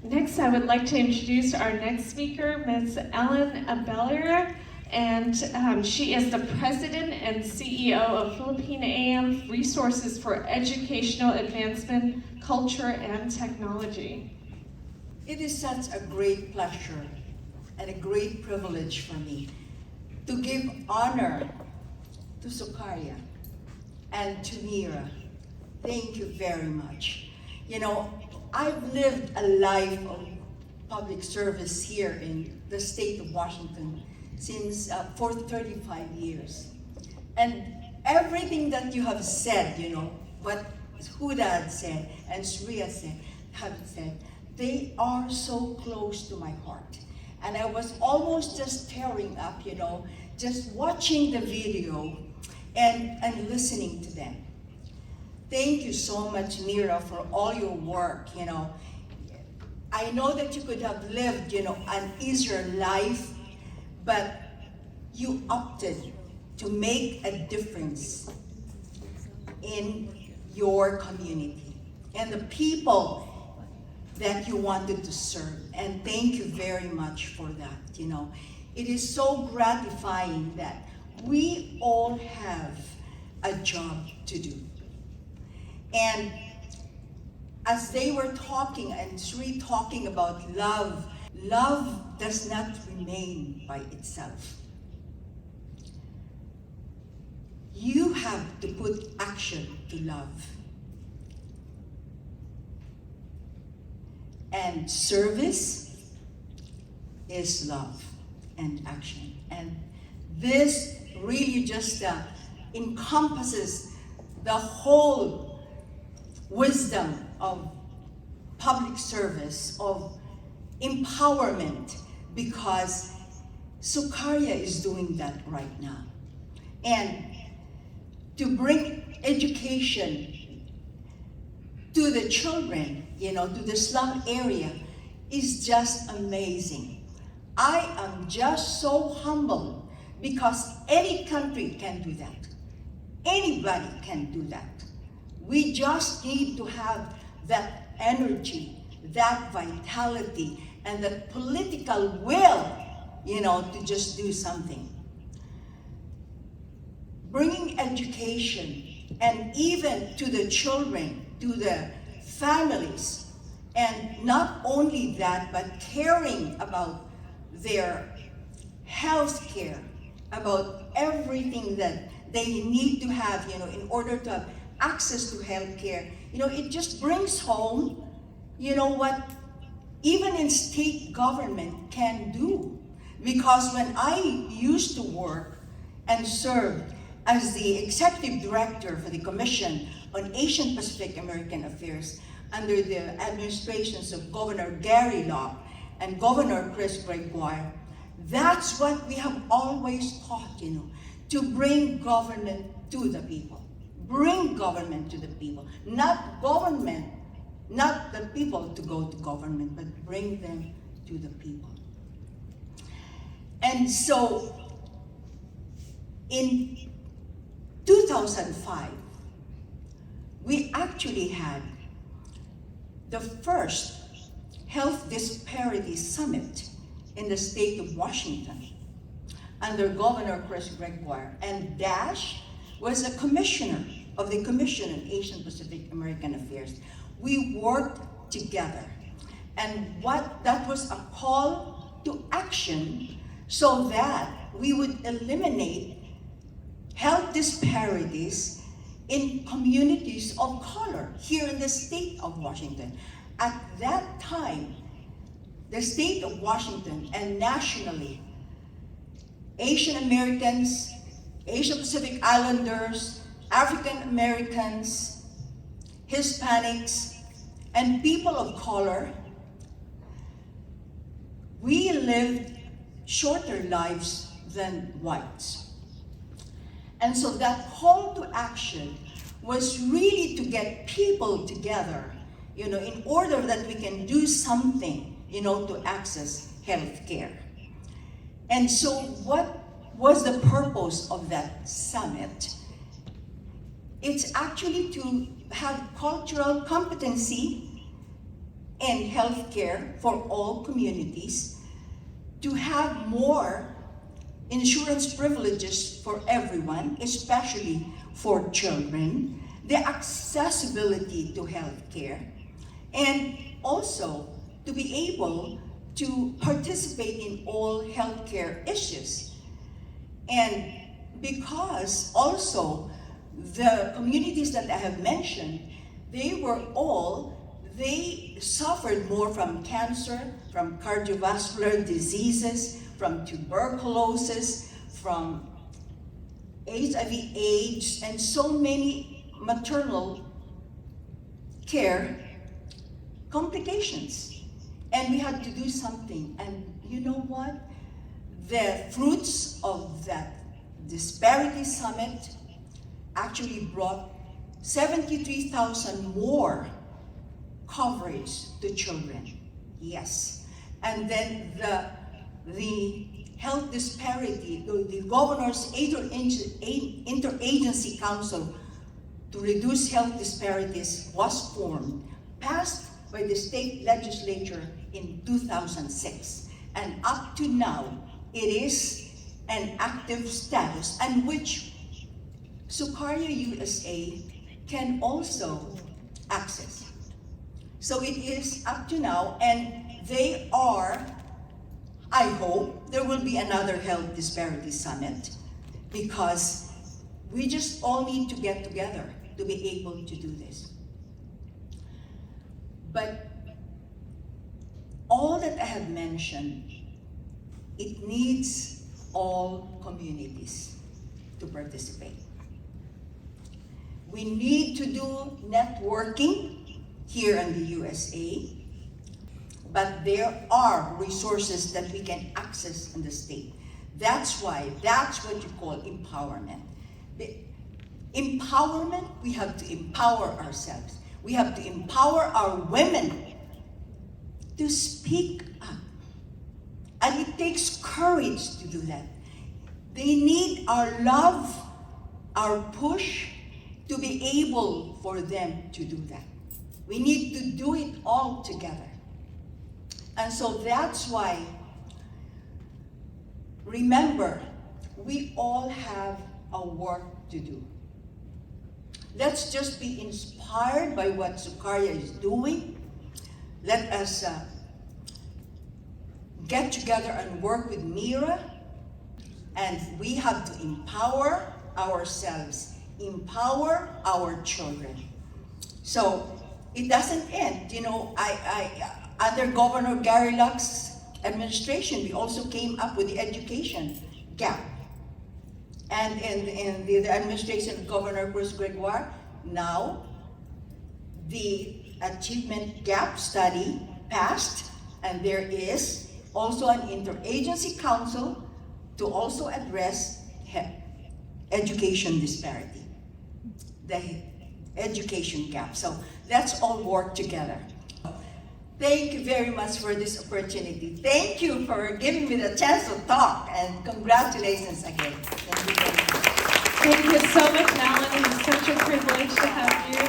Next, I would like to introduce our next speaker, Ms. Abellera, and she is the President and CEO of Philippine AM Resources for Educational Advancement, Culture, and Technology. It is such a great pleasure and a great privilege for me to give honor to Sukarya and to Mira. Thank you very much. You know, I've lived a life of public service here in the state of Washington since for 35 years. And everything that you have said, you know, what Huda had said and Sriya have said, they are so close to my heart. And I was almost just tearing up, you know, just watching the video and listening to them. Thank you so much, Mira, for all your work, you know. I know that you could have lived, you know, an easier life, but you opted to make a difference in your community and the people that you wanted to serve. And thank you very much for that, you know. It is so gratifying that we all have a job to do. And as they were talking, and Sri talking about love, love does not remain by itself. You have to put action to love. And service is love and action. And this really just encompasses the whole wisdom of public service, of empowerment, because Sukarya is doing that right now. And to bring education to the children, you know, to the slum area is just amazing. I am just so humbled because any country can do that. Anybody can do that. We just need to have that energy, that vitality, and that political will, you know, to just do something. Bringing education, and even to the children, to the families, and not only that, but caring about their health care, about everything that they need to have, you know, in order to have access to health care. You know, it just brings home, you know, what even in state government can do. Because when I used to work and served as the executive director for the Commission on Asian Pacific American Affairs under the administrations of Governor Gary Locke and Governor Chris Gregoire, that's what we have always taught, you know, to bring government to the people. Bring government to the people, not government, not the people to go to government, but bring them to the people. And so, in 2005, we actually had the first Health Disparity Summit in the state of Washington under Governor Chris Gregoire, and Dash was a commissioner of the Commission on Asian Pacific American Affairs. We worked together, and that was a call to action so that we would eliminate health disparities in communities of color here in the state of Washington. At that time, the state of Washington and nationally, Asian Americans, Asian Pacific Islanders, African Americans, Hispanics, and people of color, we lived shorter lives than whites. And so that call to action was really to get people together, you know, in order that we can do something, you know, to access health care. And so what was the purpose of that summit? It's actually to have cultural competency in healthcare for all communities, to have more insurance privileges for everyone, especially for children, the accessibility to healthcare, and also to be able to participate in all healthcare issues. And because also the communities that I have mentioned, they suffered more from cancer, from cardiovascular diseases, from tuberculosis, from HIV/AIDS, and so many maternal care complications. And we had to do something. And you know what? The fruits of that Disparity Summit actually brought 73,000 more coverage to children. Yes. And then the health disparity, the governor's interagency council to reduce health disparities was formed, passed by the state legislature in 2006. And up to now, it is an active status, and which Sukarya USA can also access. So it is up to now, and they are, I hope, there will be another health disparity summit, because we just all need to get together to be able to do this. But all that I have mentioned, it needs all communities to participate. We need to do networking here in the USA, but there are resources that we can access in the state. That's why, that's what you call empowerment. Empowerment, we have to empower ourselves. We have to empower our women to speak up. And it takes courage to do that. They need our love, our push, to be able for them to do that. We need to do it all together. And so that's why, remember, we all have a work to do. Let's just be inspired by what Sukarya is doing. Let us get together and work with Mira, and we have to empower ourselves, empower our children. So it doesn't end. You know, under Governor Gary Luck's administration, we also came up with the education gap. And in the administration of Governor Bruce Gregoire, now the achievement gap study passed, and there is also an interagency council to also address education disparity, the education gap. So let's all work together. Thank you very much for this opportunity. Thank you for giving me the chance to talk, and congratulations again. Thank you very much. Thank you so much, Alan. It's such a privilege to have you.